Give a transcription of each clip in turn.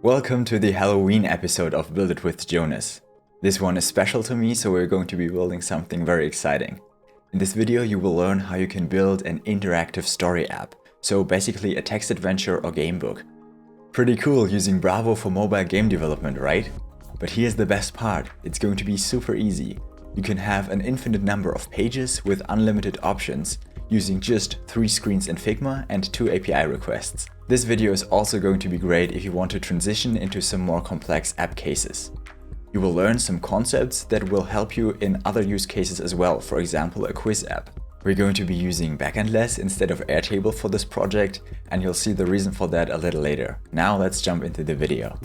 Welcome to the Halloween episode of Build It with Jonas. This one is special to me, so we're going to be building something very exciting. In this video you will learn how you can build an interactive story app, so basically a text adventure or game book. Pretty cool using Bravo for mobile game development, right? But here's the best part, it's going to be super easy. You can have an infinite number of pages with unlimited options, using just 3 screens in Figma and 2 API requests. This video is also going to be great if you want to transition into some more complex app cases. You will learn some concepts that will help you in other use cases as well, for example a quiz app. We're going to be using Backendless instead of Airtable for this project, and you'll see the reason for that a little later. Now let's jump into the video.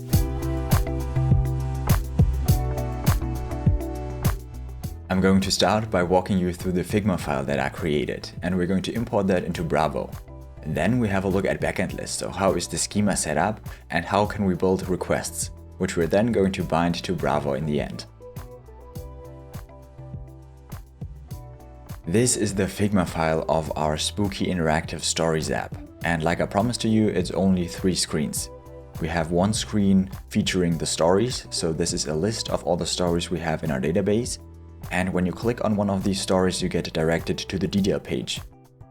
I'm going to start by walking you through the Figma file that I created, and we're going to import that into Bravo. Then we have a look at Backendless, so how is the schema set up and how can we build requests, which we're then going to bind to Bravo in the end. This is the Figma file of our spooky interactive stories app, and like I promised to you, it's only 3 screens. We have one screen featuring the stories, so this is a list of all the stories we have in our database, and when you click on one of these stories you get directed to the detail page.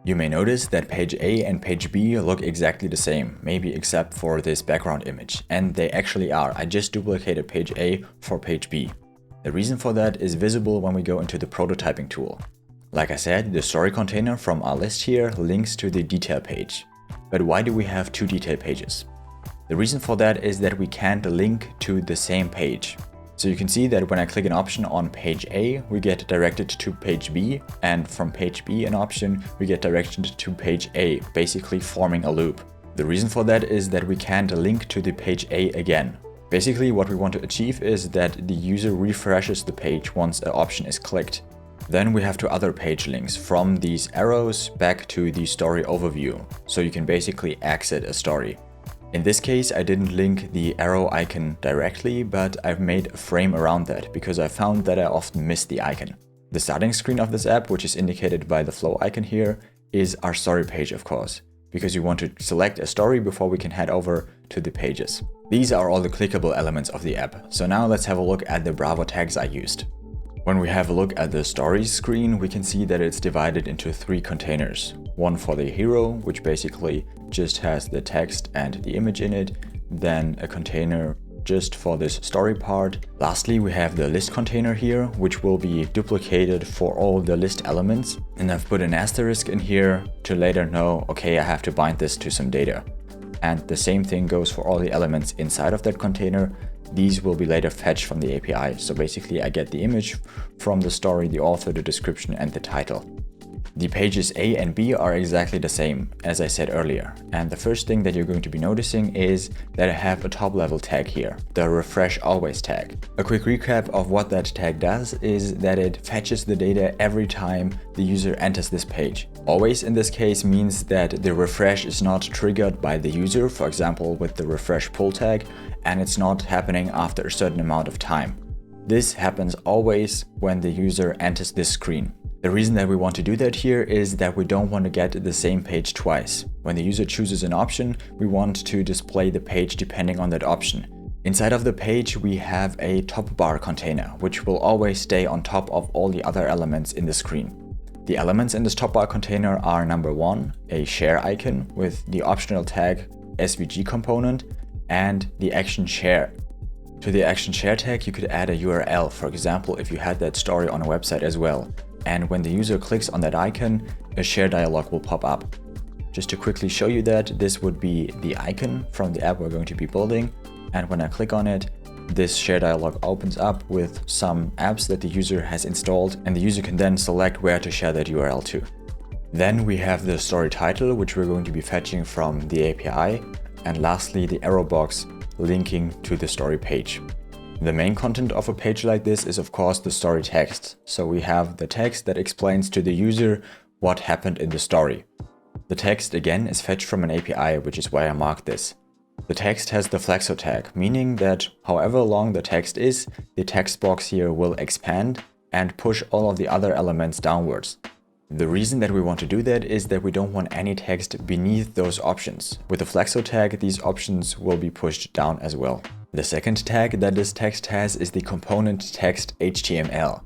You may notice that page A and page B look exactly the same, maybe except for this background image, and they actually are. I just duplicated page A for page B. The reason for that is visible when we go into the prototyping tool. Like I said, the story container from our list here links to the detail page. But why do we have 2 detail pages? The reason for that is that we can't link to the same page. So you can see that when I click an option on page A, we get directed to page B, and from page B an option, we get directed to page A, basically forming a loop. The reason for that is that we can't link to the page A again. Basically what we want to achieve is that the user refreshes the page once an option is clicked. Then we have 2 other page links from these arrows back to the story overview, so you can basically exit a story. In this case, I didn't link the arrow icon directly, but I've made a frame around that because I found that I often miss the icon. The starting screen of this app, which is indicated by the flow icon here, is our story page, of course, because you want to select a story before we can head over to the pages. These are all the clickable elements of the app. So now let's have a look at the Bravo tags I used. When we have a look at the stories screen, we can see that it's divided into 3 containers. One for the hero, which basically just has the text and the image in it. Then a container just for this story part. Lastly, we have the list container here, which will be duplicated for all the list elements. And I've put an asterisk in here to later know, okay, I have to bind this to some data. And the same thing goes for all the elements inside of that container. These will be later fetched from the API. So basically I get the image from the story, the author, the description, and the title. The pages A and B are exactly the same, as I said earlier. And the first thing that you're going to be noticing is that I have a top level tag here, the refresh always tag. A quick recap of what that tag does is that it fetches the data every time the user enters this page. Always in this case means that the refresh is not triggered by the user, for example with the refresh pull tag, and it's not happening after a certain amount of time. This happens always when the user enters this screen. The reason that we want to do that here is that we don't want to get the same page twice. When the user chooses an option, we want to display the page depending on that option. Inside of the page, we have a top bar container, which will always stay on top of all the other elements in the screen. The elements in this top bar container are number 1, a share icon with the optional tag SVG component and the action share. To the action share tag, you could add a URL, for example, if you had that story on a website as well. And when the user clicks on that icon, a share dialog will pop up. Just to quickly show you that, this would be the icon from the app we're going to be building. And when I click on it, this share dialog opens up with some apps that the user has installed, and the user can then select where to share that URL to. Then we have the story title, which we're going to be fetching from the API. And lastly, the arrow box linking to the story page. The main content of a page like this is of course the story text. So we have the text that explains to the user what happened in the story. The text again is fetched from an API, which is why I marked this. The text has the flexo tag, meaning that however long the text is, the text box here will expand and push all of the other elements downwards. The reason that we want to do that is that we don't want any text beneath those options. With the flexo tag, these options will be pushed down as well. The second tag that this text has is the component text HTML.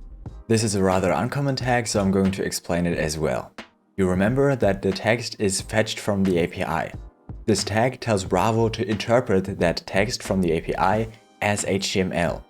This is a rather uncommon tag, so I'm going to explain it as well. You remember that the text is fetched from the API. This tag tells Bravo to interpret that text from the API as HTML.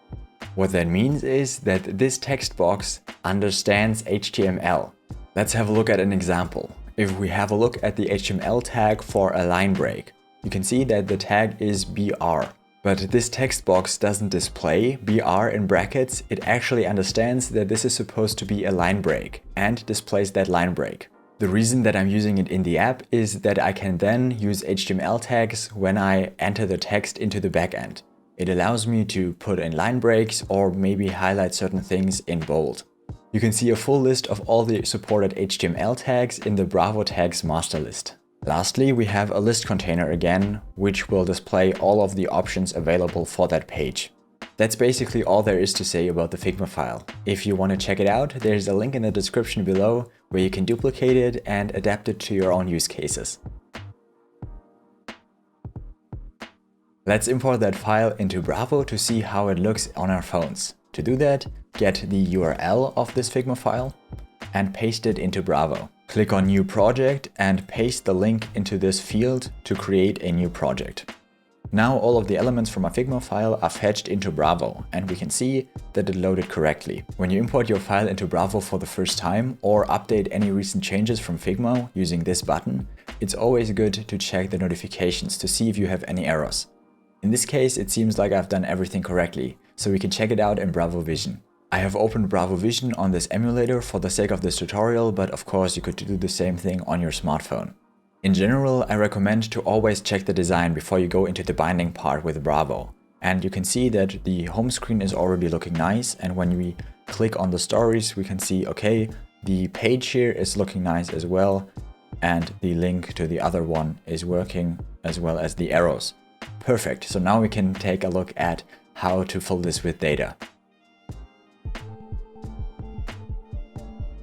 What that means is that this text box understands HTML. Let's have a look at an example. If we have a look at the HTML tag for a line break, you can see that the tag is BR. But this text box doesn't display BR in brackets. It actually understands that this is supposed to be a line break and displays that line break. The reason that I'm using it in the app is that I can then use HTML tags when I enter the text into the backend. It allows me to put in line breaks or maybe highlight certain things in bold. You can see a full list of all the supported HTML tags in the Bravo tags master list. Lastly, we have a list container again, which will display all of the options available for that page. That's basically all there is to say about the Figma file. If you want to check it out, there's a link in the description below where you can duplicate it and adapt it to your own use cases. Let's import that file into Bravo to see how it looks on our phones. To do that, get the URL of this Figma file and paste it into Bravo. Click on New Project and paste the link into this field to create a new project. Now all of the elements from our Figma file are fetched into Bravo and we can see that it loaded correctly. When you import your file into Bravo for the first time or update any recent changes from Figma using this button, it's always good to check the notifications to see if you have any errors. In this case, it seems like I've done everything correctly, so we can check it out in Bravo Vision. I have opened Bravo Vision on this emulator for the sake of this tutorial, but of course you could do the same thing on your smartphone. In general, I recommend to always check the design before you go into the binding part with Bravo. And you can see that the home screen is already looking nice, and when we click on the stories, we can see, okay, the page here is looking nice as well, and the link to the other one is working, as well as the arrows. Perfect, so now we can take a look at how to fill this with data.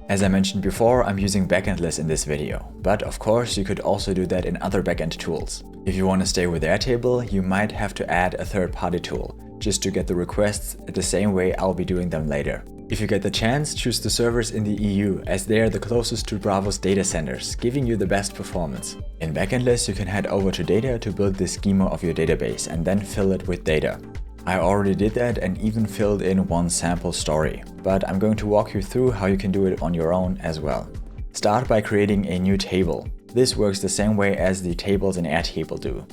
As I mentioned before, I'm using Backendless in this video, but of course you could also do that in other backend tools. If you want to stay with Airtable, you might have to add a third-party tool, just to get the requests the same way I'll be doing them later. If you get the chance, choose the servers in the EU, as they are the closest to Bravo's data centers, giving you the best performance. In Backendless, you can head over to data to build the schema of your database and then fill it with data. I already did that and even filled in one sample story, but I'm going to walk you through how you can do it on your own as well. Start by creating a new table. This works the same way as the tables in Airtable do.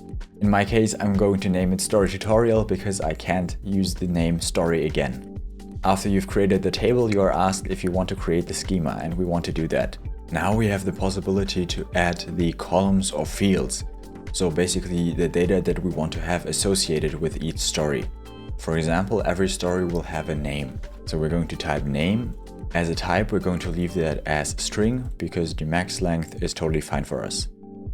In my case, I'm going to name it Story Tutorial because I can't use the name Story again. After you've created the table, you are asked if you want to create the schema, and we want to do that. Now we have the possibility to add the columns or fields. So basically the data that we want to have associated with each story. For example, every story will have a name. So we're going to type name. As a type, we're going to leave that as string because the max length is totally fine for us.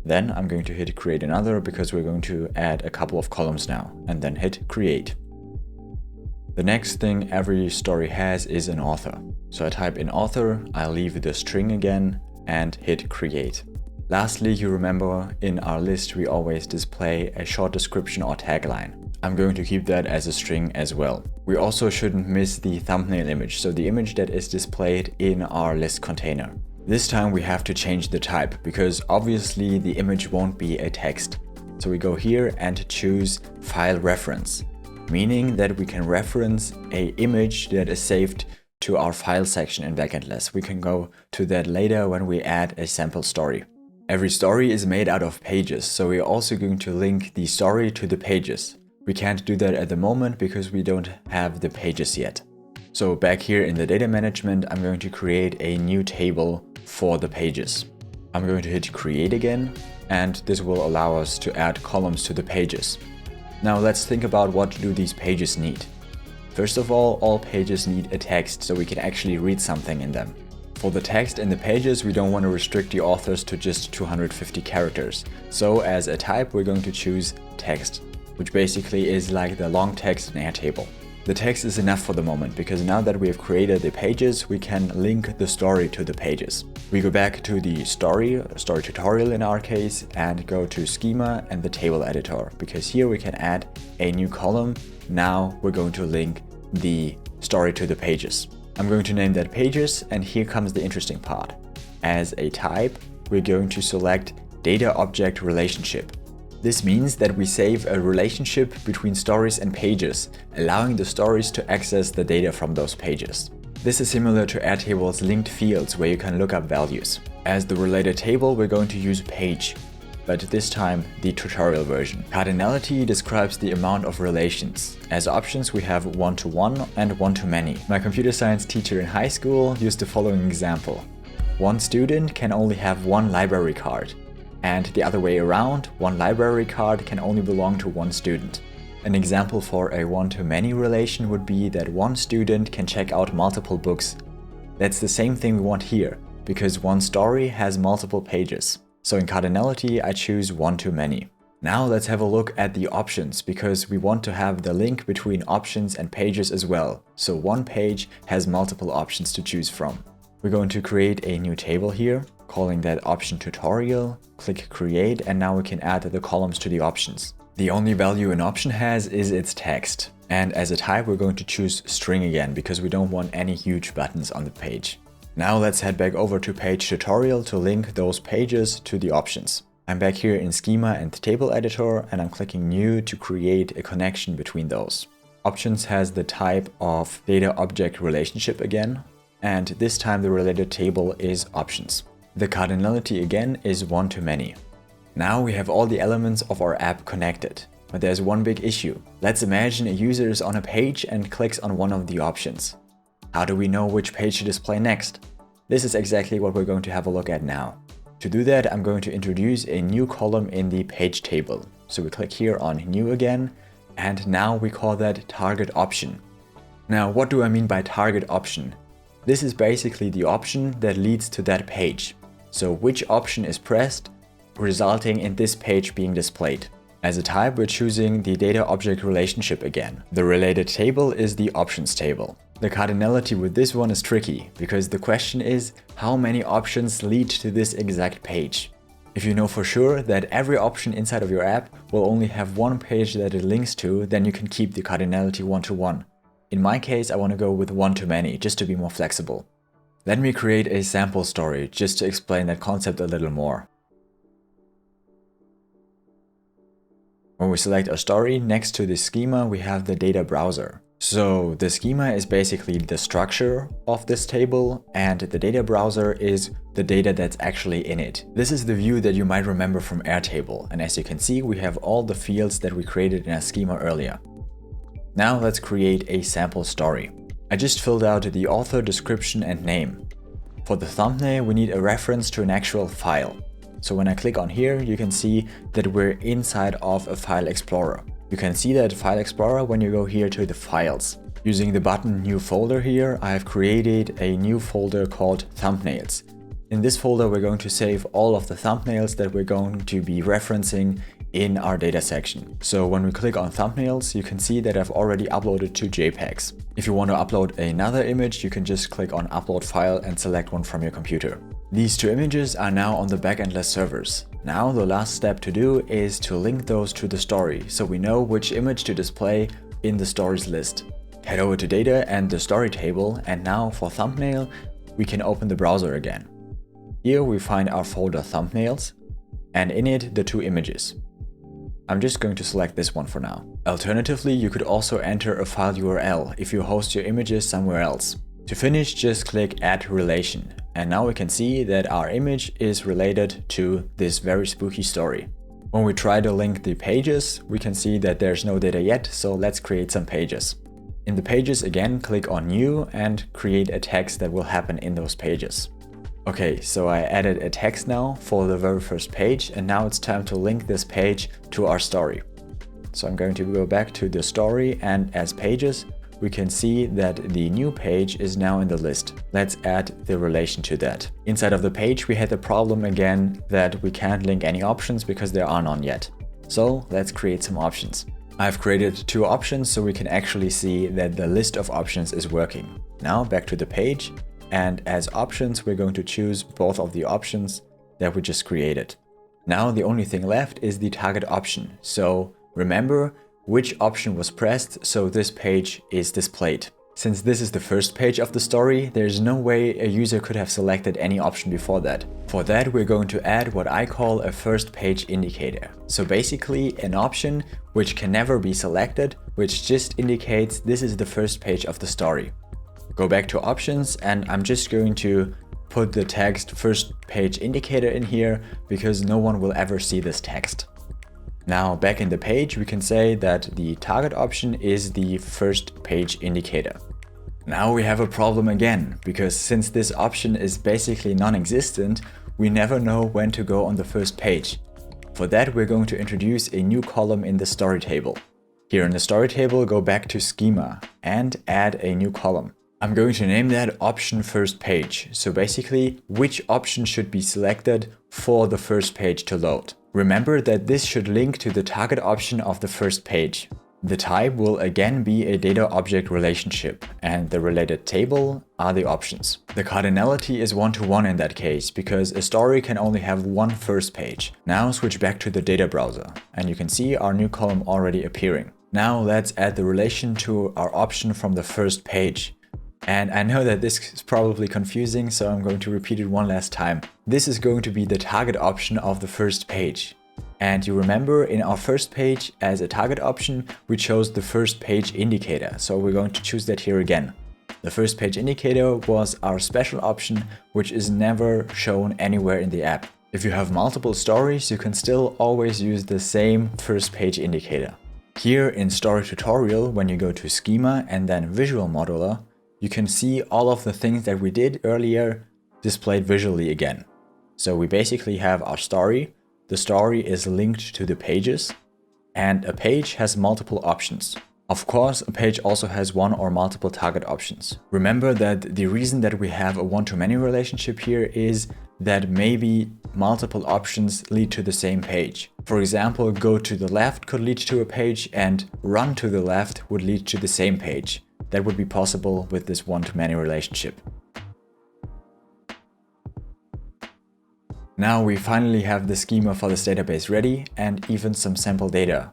Then I'm going to hit create another because we're going to add a couple of columns now, and then hit create. The next thing every story has is an author. So I type in author, I'll leave the string again and hit create. Lastly, you remember in our list we always display a short description or tagline. I'm going to keep that as a string as well. We also shouldn't miss the thumbnail image, so the image that is displayed in our list container. This time we have to change the type because obviously the image won't be a text. So we go here and choose file reference, meaning that we can reference an image that is saved to our file section in Backendless. We can go to that later when we add a sample story. Every story is made out of pages, so we're also going to link the story to the pages. We can't do that at the moment because we don't have the pages yet. So back here in the data management, I'm going to create a new table for the pages. I'm going to hit create again, and this will allow us to add columns to the pages. Now let's think about what do these pages need. First of all pages need a text so we can actually read something in them. For the text in the pages, we don't want to restrict the authors to just 250 characters. So as a type, we're going to choose text, which basically is like the long text in Airtable. The text is enough for the moment because now that we have created the pages, we can link the story to the pages. We go back to the story tutorial in our case, and go to Schema and the table editor, because here we can add a new column. Now we're going to link the story to the pages. I'm going to name that pages, and here comes the interesting part. As a type, we're going to select data object relationship. This means that we save a relationship between stories and pages, allowing the stories to access the data from those pages. This is similar to Airtable's linked fields, where you can look up values. As the related table, we're going to use page, but this time the tutorial version. Cardinality describes the amount of relations. As options, we have one-to-one and one-to-many. My computer science teacher in high school used the following example. One student can only have one library card. And the other way around, one library card can only belong to one student. An example for a one-to-many relation would be that one student can check out multiple books. That's the same thing we want here, because one story has multiple pages. So in cardinality, I choose one-to-many. Now let's have a look at the options, because we want to have the link between options and pages as well. So one page has multiple options to choose from. We're going to create a new table here, calling that option tutorial, click create, and now we can add the columns to the options. The only value an option has is its text. And as a type, we're going to choose string again, because we don't want any huge buttons on the page. Now let's head back over to page tutorial to link those pages to the options. I'm back here in Schema and table editor, and I'm clicking new to create a connection between those. Options has the type of data object relationship again, and this time the related table is options. The cardinality again is one-to-many. Now we have all the elements of our app connected, but there's one big issue. Let's imagine a user is on a page and clicks on one of the options. How do we know which page to display next? This is exactly what we're going to have a look at now. To do that, I'm going to introduce a new column in the page table. So we click here on new again, and now we call that target option. Now, what do I mean by target option? This is basically the option that leads to that page. So which option is pressed, resulting in this page being displayed. As a type, we're choosing the data object relationship again. The related table is the options table. The cardinality with this one is tricky, because the question is how many options lead to this exact page. If you know for sure that every option inside of your app will only have one page that it links to, then you can keep the cardinality one-to-one. In my case, I want to go with one-to-many, just to be more flexible. Let me create a sample story just to explain that concept a little more. When we select our story, next to the schema we have the data browser. So the schema is basically the structure of this table, and the data browser is the data that's actually in it. This is the view that you might remember from Airtable, and as you can see, we have all the fields that we created in our schema earlier. Now let's create a sample story. I just filled out the author, description and name. For the thumbnail, we need a reference to an actual file. So when I click on here, you can see that we're inside of a file explorer. You can see that file explorer when you go here to the files. Using the button new folder here, I have created a new folder called thumbnails. In this folder, we're going to save all of the thumbnails that we're going to be referencing in our data section. So when we click on thumbnails, you can see that I've already uploaded 2 JPEGs. If you want to upload another image, you can just click on upload file and select one from your computer. These 2 images are now on the Backendless servers. Now the last step to do is to link those to the story, so we know which image to display in the stories list. Head over to data and the story table, and now for thumbnail, we can open the browser again. Here we find our folder thumbnails, and in it the 2 images. I'm just going to select this one for now. Alternatively, you could also enter a file URL if you host your images somewhere else. To finish, just click Add Relation, and now we can see that our image is related to this very spooky story. When we try to link the pages, we can see that there's no data yet, so let's create some pages. In the pages again, click on New and create a text that will happen in those pages. Okay, so I added a text now for the very first page, and now it's time to link this page to our story. So I'm going to go back to the story, and as pages, we can see that the new page is now in the list. Let's add the relation to that. Inside of the page, we had the problem again that we can't link any options because there are none yet. So let's create some options. I've created two options so we can actually see that the list of options is working. Now back to the page, and as options we're going to choose both of the options that we just created. Now the only thing left is the target option. So remember which option was pressed so this page is displayed. Since this is the first page of the story, there's no way a user could have selected any option before that. For that, we're going to add what I call a first page indicator. So basically an option which can never be selected, which just indicates this is the first page of the story. Go back to options, and I'm just going to put the text first page indicator in here because no one will ever see this text. Now back in the page, we can say that the target option is the first page indicator. Now we have a problem again, because since this option is basically non-existent, we never know when to go on the first page. For that, we're going to introduce a new column in the story table. Here in the story table, go back to Schema and add a new column. I'm going to name that option first page. So basically, which option should be selected for the first page to load. Remember that this should link to the target option of the first page. The type will again be a data object relationship, and the related table are the options. The cardinality is 1-to-1 in that case, because a story can only have one first page. Now switch back to the data browser, and you can see our new column already appearing. Now let's add the relation to our option from the first page. And I know that this is probably confusing, so I'm going to repeat it one last time. This is going to be the target option of the first page. And you remember in our first page as a target option, we chose the first page indicator. So we're going to choose that here again. The first page indicator was our special option, which is never shown anywhere in the app. If you have multiple stories, you can still always use the same first page indicator. Here in Story Tutorial, when you go to Schema and then Visual Modeler, you can see all of the things that we did earlier displayed visually again. So we basically have our story. The story is linked to the pages, and a page has multiple options. Of course, a page also has one or multiple target options. Remember that the reason that we have a one-to-many relationship here is that maybe multiple options lead to the same page. For example, go to the left could lead to a page, and run to the left would lead to the same page. That would be possible with this one-to-many relationship. Now we finally have the schema for this database ready, and even some sample data.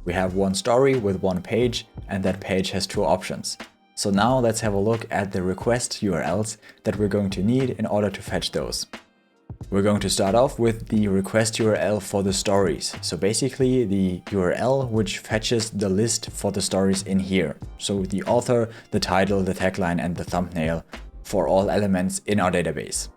We have one story with one page, and that page has two options. So now let's have a look at the request URLs that we're going to need in order to fetch those. We're going to start off with the request URL for the stories. So basically the URL which fetches the list for the stories in here. So the author, the title, the tagline, and the thumbnail for all elements in our database.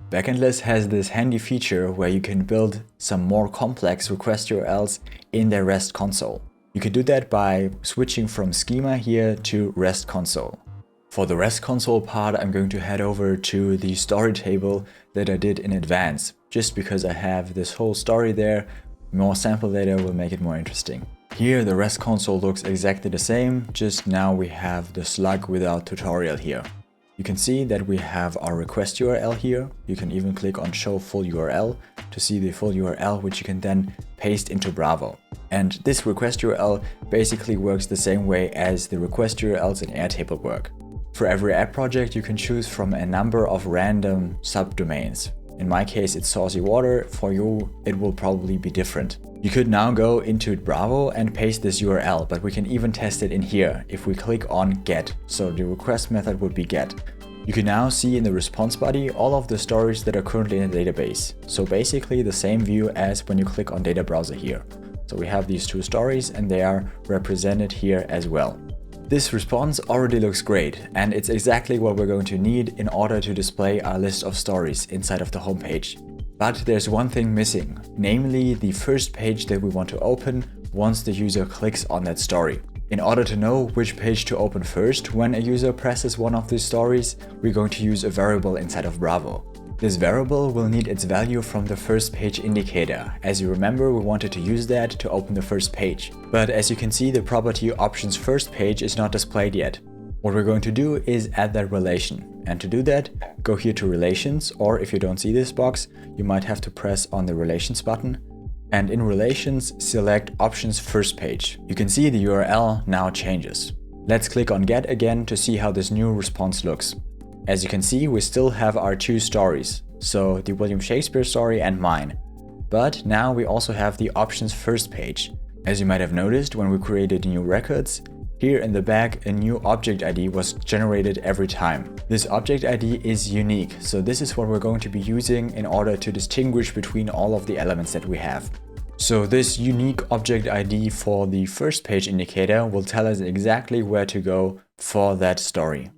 Backendless has this handy feature where you can build some more complex request URLs in their REST console. You can do that by switching from schema here to REST console. For the REST console part, I'm going to head over to the story table that I did in advance, just because I have this whole story there. More sample data will make it more interesting. Here the REST console looks exactly the same, just now we have the slug without tutorial here. You can see that we have our request URL here. You can even click on show full URL to see the full URL, which you can then paste into Bravo. And this request URL basically works the same way as the request URLs in Airtable work. For every app project, you can choose from a number of random subdomains. In my case, it's saucy water. For you, it will probably be different. You could now go into Bravo and paste this URL, but we can even test it in here if we click on get. So the request method would be get. You can now see in the response body all of the stories that are currently in the database. So basically the same view as when you click on data browser here. So we have these two stories and they are represented here as well. This response already looks great, and it's exactly what we're going to need in order to display our list of stories inside of the homepage. But there's one thing missing, namely the first page that we want to open once the user clicks on that story. In order to know which page to open first when a user presses one of these stories, we're going to use a variable inside of Bravo. This variable will need its value from the first page indicator. As you remember, we wanted to use that to open the first page. But as you can see, the property options first page is not displayed yet. What we're going to do is add that relation. And to do that, go here to relations, or if you don't see this box, you might have to press on the relations button. And in relations, select options first page. You can see the URL now changes. Let's click on get again to see how this new response looks. As you can see, we still have our two stories, so the William Shakespeare story and mine. But now we also have the options first page. As you might have noticed when we created new records, here in the back a new object ID was generated every time. This object ID is unique, so this is what we're going to be using in order to distinguish between all of the elements that we have. So this unique object ID for the first page indicator will tell us exactly where to go for that story.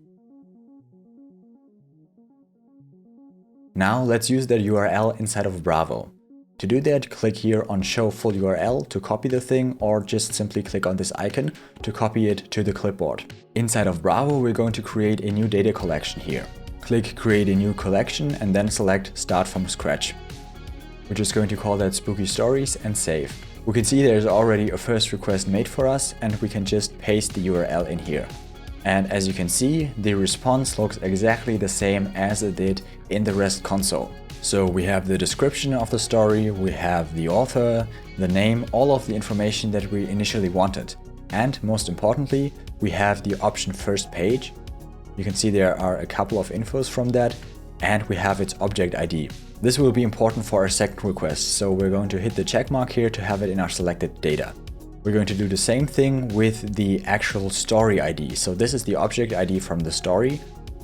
Now let's use that URL inside of Bravo. To do that, click here on Show Full URL to copy the thing, or just simply click on this icon to copy it to the clipboard. Inside of Bravo, we're going to create a new data collection here. Click Create a New Collection and then select Start from Scratch. We're just going to call that Spooky Stories and save. We can see there's already a first request made for us and we can just paste the URL in here. And as you can see, the response looks exactly the same as it did in the REST console. So we have the description of the story, we have the author, the name, all of the information that we initially wanted. And most importantly, we have the option first page. You can see there are a couple of infos from that, and we have its object ID. This will be important for our second request, so we're going to hit the check mark here to have it in our selected data. We're going to do the same thing with the actual story ID. So this is the object ID from the story,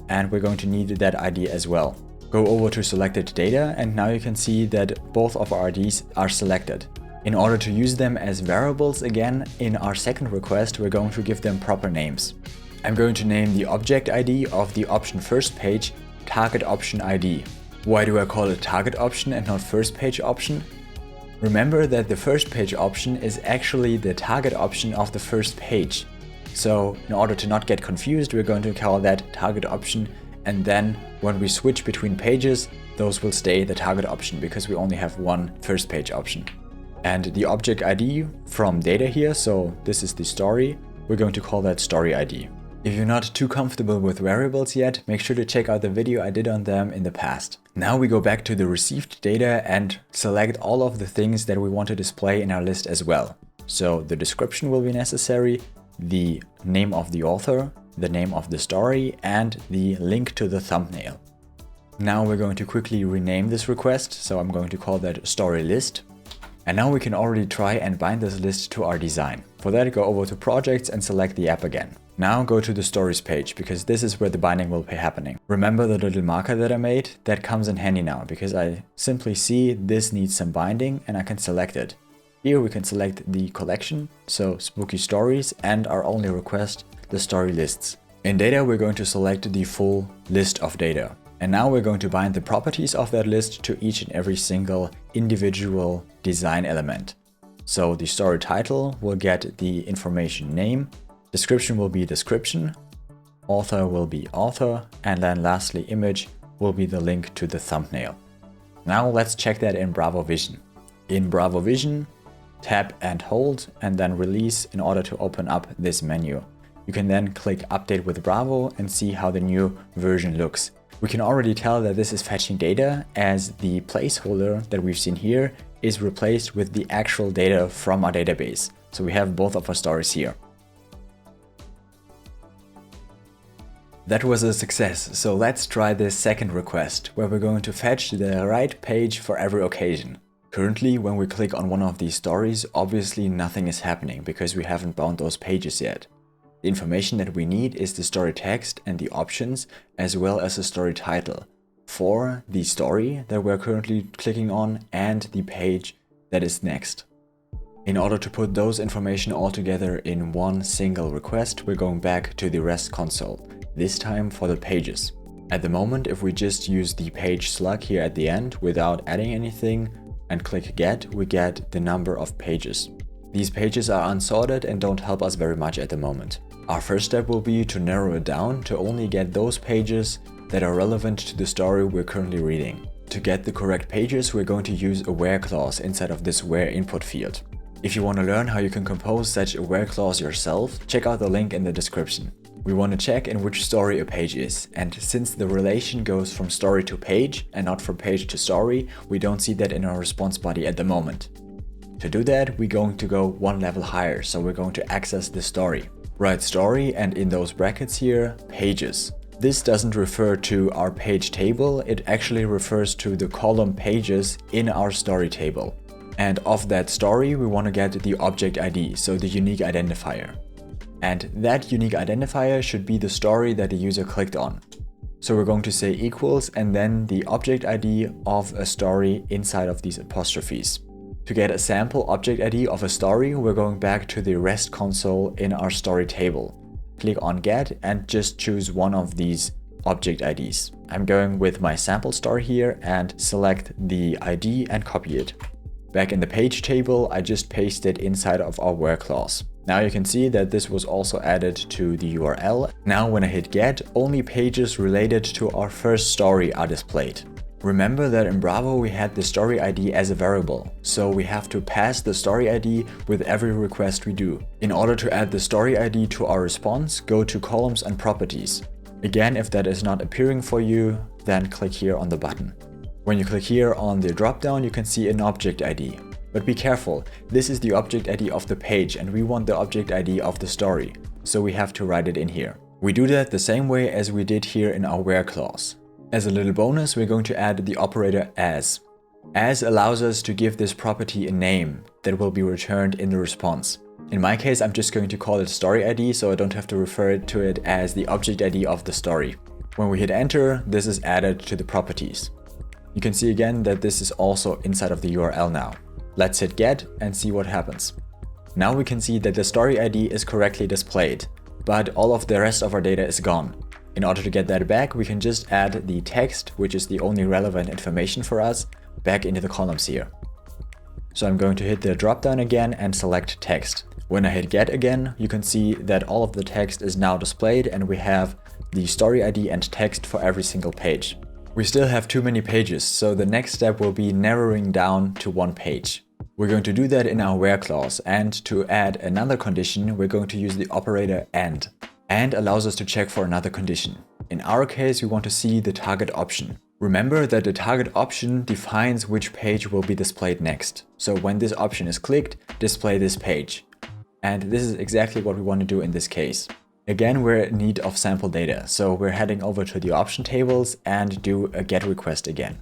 and we're going to need that ID as well. Go over to selected data, and now you can see that both of our IDs are selected. In order to use them as variables again, in our second request, we're going to give them proper names. I'm going to name the object ID of the option first page target option ID. Why do I call it target option and not first page option? Remember that the first page option is actually the target option of the first page. So in order to not get confused, we're going to call that target option, and then when we switch between pages, those will stay the target option because we only have one first page option. And the object ID from data here, so this is the story, we're going to call that story ID. If you're not too comfortable with variables yet, make sure to check out the video I did on them in the past. Now we go back to the received data and select all of the things that we want to display in our list as well. So the description will be necessary, the name of the author, the name of the story, and the link to the thumbnail. Now we're going to quickly rename this request, so I'm going to call that story list. And now we can already try and bind this list to our design. For that, go over to projects and select the app again. Now go to the stories page, because this is where the binding will be happening. Remember the little marker that I made? That comes in handy now, because I simply see this needs some binding and I can select it. Here we can select the collection, so spooky stories, and our only request, the story lists. In data, we're going to select the full list of data. And now we're going to bind the properties of that list to each and every single individual design element. So the story title will get the information name, description will be description, author will be author, and then lastly image will be the link to the thumbnail. Now let's check that in Bravo Vision. In Bravo Vision, tap and hold and then release in order to open up this menu. You can then click Update with Bravo and see how the new version looks. We can already tell that this is fetching data, as the placeholder that we've seen here is replaced with the actual data from our database. So we have both of our stories here. That was a success, so let's try this second request, where we're going to fetch the right page for every occasion. Currently, when we click on one of these stories, obviously nothing is happening because we haven't bound those pages yet. The information that we need is the story text and the options, as well as the story title for the story that we're currently clicking on and the page that is next. In order to put those information all together in one single request, we're going back to the REST console, this time for the pages. At the moment, if we just use the page slug here at the end without adding anything and click get, we get the number of pages. These pages are unsorted and don't help us very much at the moment. Our first step will be to narrow it down to only get those pages that are relevant to the story we're currently reading. To get the correct pages, we're going to use a where clause inside of this where input field. If you want to learn how you can compose such a where clause yourself, check out the link in the description. We want to check in which story a page is, and since the relation goes from story to page and not from page to story, we don't see that in our response body at the moment. To do that, we're going to go one level higher, so we're going to access the story. Write story, and in those brackets here, pages. This doesn't refer to our page table, it actually refers to the column pages in our story table. And of that story, we want to get the object ID, so the unique identifier. And that unique identifier should be the story that the user clicked on. So we're going to say equals and then the object ID of a story inside of these apostrophes. To get a sample object ID of a story, we're going back to the REST console in our story table. Click on get and just choose one of these object IDs. I'm going with my sample story here and select the ID and copy it. Back in the page table, I just paste it inside of our where clause. Now you can see that this was also added to the URL. Now when I hit get, only pages related to our first story are displayed. Remember that in Bravo we had the story ID as a variable, so we have to pass the story ID with every request we do. In order to add the story ID to our response, go to columns and properties. Again, if that is not appearing for you, then click here on the button. When you click here on the dropdown, you can see an object ID. But be careful, this is the object ID of the page and we want the object ID of the story, so we have to write it in here. We do that the same way as we did here in our where clause. As a little bonus, we're going to add the operator as. As allows us to give this property a name that will be returned in the response. In my case, I'm just going to call it story ID, so I don't have to refer to it as the object ID of the story. When we hit enter, this is added to the properties. You can see again that this is also inside of the URL now. Let's hit get and see what happens. Now we can see that the story ID is correctly displayed, but all of the rest of our data is gone. In order to get that back, we can just add the text, which is the only relevant information for us, back into the columns here. So I'm going to hit the drop down again and select text. When I hit get again, you can see that all of the text is now displayed and we have the story ID and text for every single page. We still have too many pages, so the next step will be narrowing down to one page. We're going to do that in our where clause, and to add another condition, we're going to use the operator AND. AND allows us to check for another condition. In our case, we want to see the target option. Remember that the target option defines which page will be displayed next. So when this option is clicked, display this page. And this is exactly what we want to do in this case. Again, we're in need of sample data, so we're heading over to the option tables and do a get request again.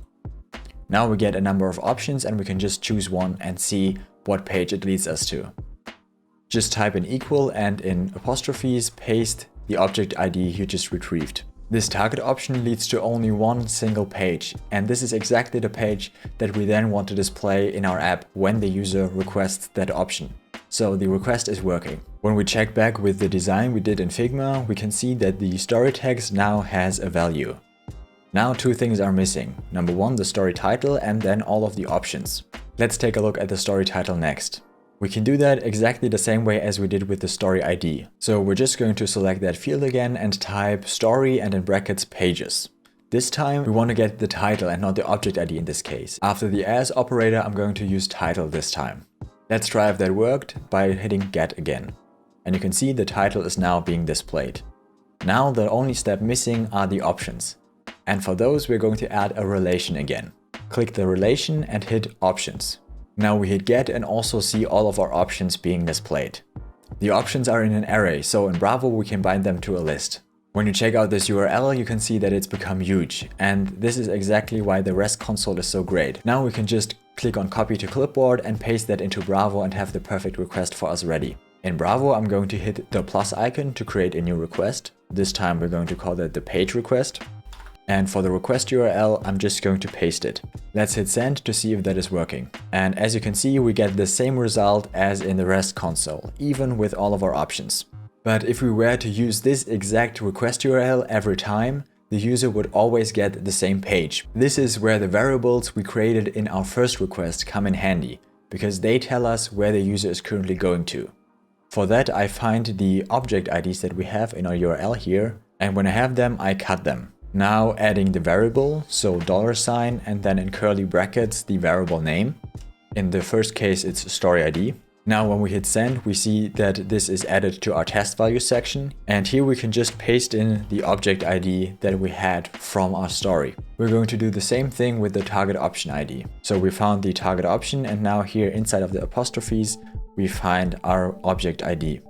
Now we get a number of options and we can just choose one and see what page it leads us to. Just type in equal and in apostrophes paste the object ID you just retrieved. This target option leads to only one single page, and this is exactly the page that we then want to display in our app when the user requests that option. So the request is working. When we check back with the design we did in Figma, we can see that the story text now has a value. Now two things are missing. Number one, the story title, and then all of the options. Let's take a look at the story title next. We can do that exactly the same way as we did with the story ID. So we're just going to select that field again and type story and in brackets pages. This time we want to get the title and not the object ID in this case. After the as operator, I'm going to use title this time. Let's try if that worked by hitting get again. And you can see the title is now being displayed. Now the only step missing are the options. And for those we're going to add a relation again. Click the relation and hit options. Now we hit get and also see all of our options being displayed. The options are in an array, so in Bravo we can bind them to a list. When you check out this URL, you can see that it's become huge, and this is exactly why the REST console is so great. Now we can just click on copy to clipboard and paste that into Bravo and have the perfect request for us ready. In Bravo, I'm going to hit the plus icon to create a new request. This time we're going to call that the page request. And for the request URL, I'm just going to paste it. Let's hit send to see if that is working. And as you can see, we get the same result as in the REST console, even with all of our options. But if we were to use this exact request URL every time, the user would always get the same page. This is where the variables we created in our first request come in handy, because they tell us where the user is currently going to. For that, I find the object IDs that we have in our URL here, and when I have them, I cut them. Now adding the variable, so $, and then in curly brackets the variable name. In the first case it's story ID. Now when we hit send, we see that this is added to our test value section, and here we can just paste in the object ID that we had from our story. We're going to do the same thing with the target option ID. So we found the target option, and now here inside of the apostrophes, we find our object ID.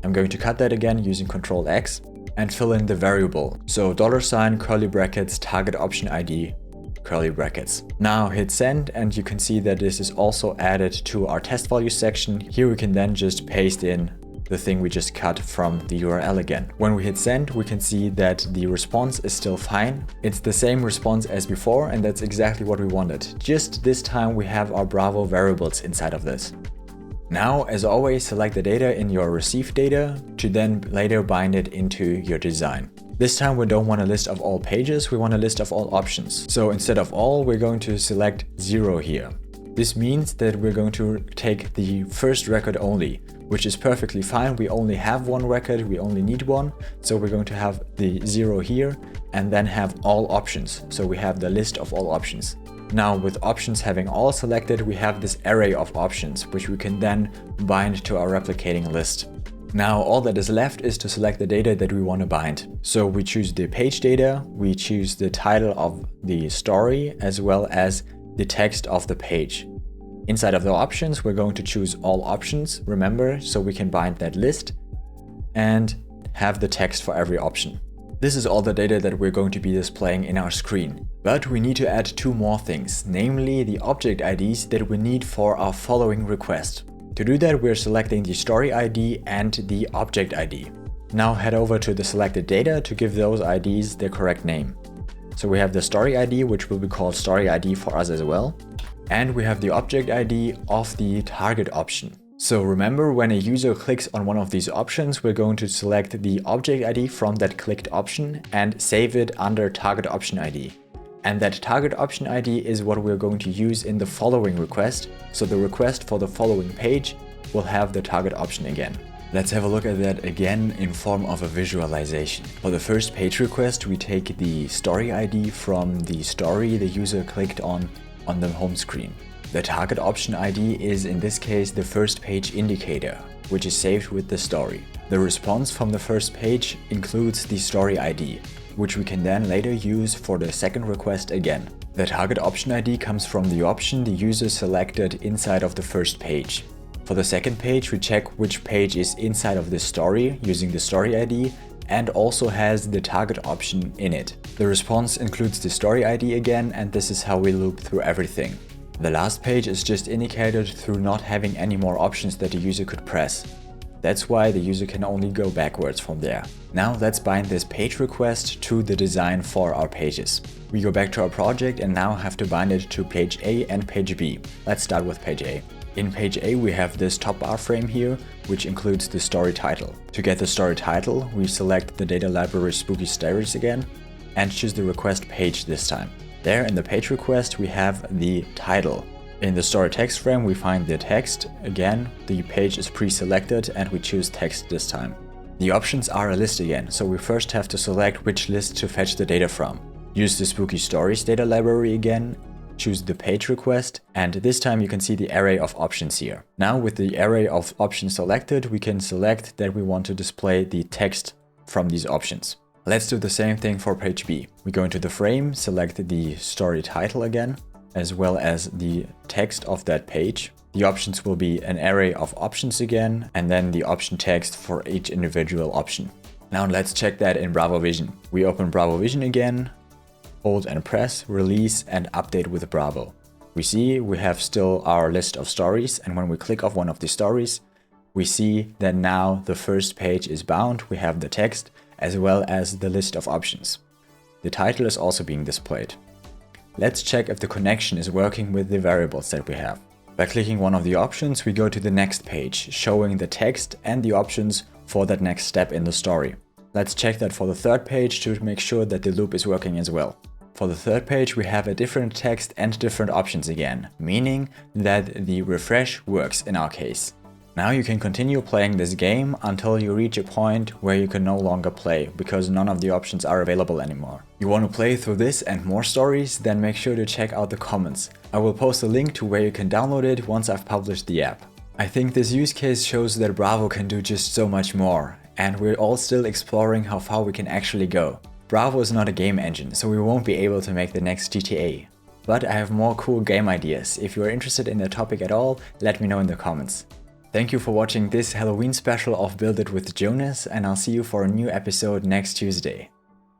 I'm going to cut that again using Ctrl X and fill in the variable. So $, curly brackets, target option ID, curly brackets. Now hit send, and you can see that this is also added to our test value section. Here we can then just paste in the thing we just cut from the URL again. When we hit send, we can see that the response is still fine. It's the same response as before, and that's exactly what we wanted. Just this time we have our Bravo variables inside of this. Now, as always, select the data in your received data to then later bind it into your design. This time we don't want a list of all pages, we want a list of all options. So instead of all, we're going to select 0 here. This means that we're going to take the first record only, which is perfectly fine. We only have one record, we only need one. So we're going to have the 0 here and then have all options. So we have the list of all options. Now with options having all selected, we have this array of options, which we can then bind to our replicating list. Now all that is left is to select the data that we want to bind. So we choose the page data, we choose the title of the story, as well as the text of the page. Inside of the options, we're going to choose all options, remember, so we can bind that list and have the text for every option. This is all the data that we're going to be displaying in our screen. But we need to add 2 more things, namely the object IDs that we need for our following request. To do that, we're selecting the story ID and the object ID. Now head over to the selected data to give those IDs their correct name. So we have the story ID, which will be called story ID for us as well. And we have the object ID of the target option. So remember, when a user clicks on one of these options, we're going to select the object ID from that clicked option and save it under target option ID. And that target option ID is what we're going to use in the following request. So the request for the following page will have the target option again. Let's have a look at that again in form of a visualization. For the first page request, we take the story ID from the story the user clicked on the home screen. The target option ID is in this case the first page indicator, which is saved with the story. The response from the first page includes the story ID, which we can then later use for the second request again. The target option ID comes from the option the user selected inside of the first page. For the second page, we check which page is inside of this story using the story ID and also has the target option in it. The response includes the story ID again, and this is how we loop through everything. The last page is just indicated through not having any more options that the user could press. That's why the user can only go backwards from there. Now let's bind this page request to the design for our pages. We go back to our project and now have to bind it to page A and page B. Let's start with page A. In page A, we have this top bar frame here, which includes the story title. To get the story title, we select the data library Spooky Stories again and choose the request page this time. There in the page request, we have the title. In the story text frame, we find the text. Again, the page is pre-selected and we choose text this time. The options are a list again, so we first have to select which list to fetch the data from. Use the Spooky Stories data library again, choose the page request, and this time you can see the array of options here. Now with the array of options selected, we can select that we want to display the text from these options. Let's do the same thing for page B. We go into the frame, select the story title again, as well as the text of that page. The options will be an array of options again, and then the option text for each individual option. Now let's check that in Bravo Vision. We open Bravo Vision again, hold and press, release and update with Bravo. We see we have still our list of stories, and when we click off one of the stories, we see that now the first page is bound. We have the text as well as the list of options. The title is also being displayed. Let's check if the connection is working with the variables that we have. By clicking one of the options, we go to the next page, showing the text and the options for that next step in the story. Let's check that for the third page to make sure that the loop is working as well. For the third page, we have a different text and different options again, meaning that the refresh works in our case. Now you can continue playing this game until you reach a point where you can no longer play, because none of the options are available anymore. You want to play through this and more stories? Then make sure to check out the comments. I will post a link to where you can download it once I've published the app. I think this use case shows that Bravo can do just so much more, and we're all still exploring how far we can actually go. Bravo is not a game engine, so we won't be able to make the next GTA. But I have more cool game ideas. If you are interested in the topic at all, let me know in the comments. Thank you for watching this Halloween special of Build It with Jonas, and I'll see you for a new episode next Tuesday.